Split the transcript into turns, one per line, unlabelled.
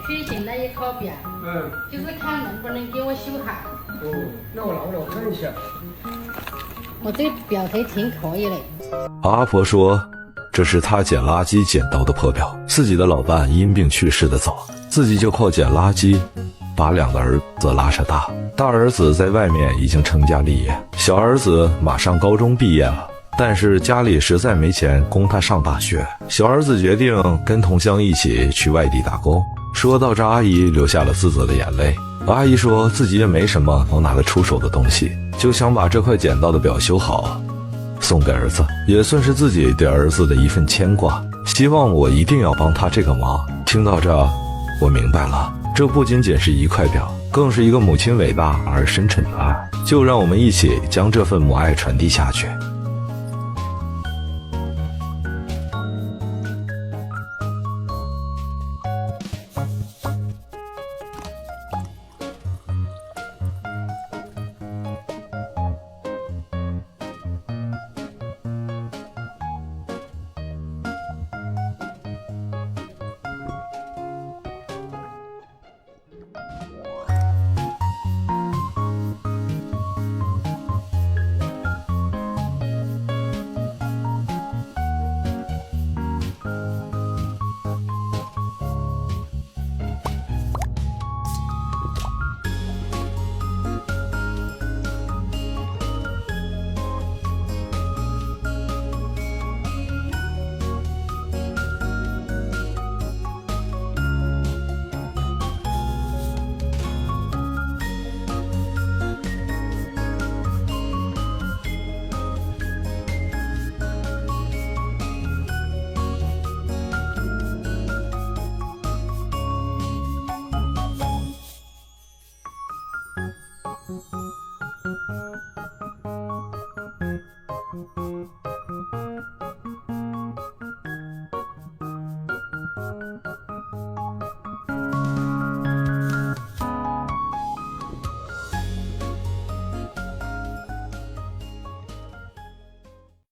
缺陷的一考表，就是看能不能给我修好。
那我看一下。
我这个表还挺可以的。
阿婆说，这是她捡垃圾捡到的破表，自己的老伴因病去世的早，自己就靠捡垃圾把2个儿子拉扯大。大儿子在外面已经成家立业，小儿子马上高中毕业了，但是家里实在没钱供他上大学。小儿子决定跟同乡一起去外地打工。说到这，阿姨流下了自责的眼泪。阿姨说自己也没什么能拿得出手的东西，就想把这块捡到的表修好，送给儿子，也算是自己对儿子的一份牵挂。希望我一定要帮他这个忙。听到这，我明白了，这不仅仅是一块表，更是一个母亲伟大而深沉的爱。就让我们一起将这份母爱传递下去。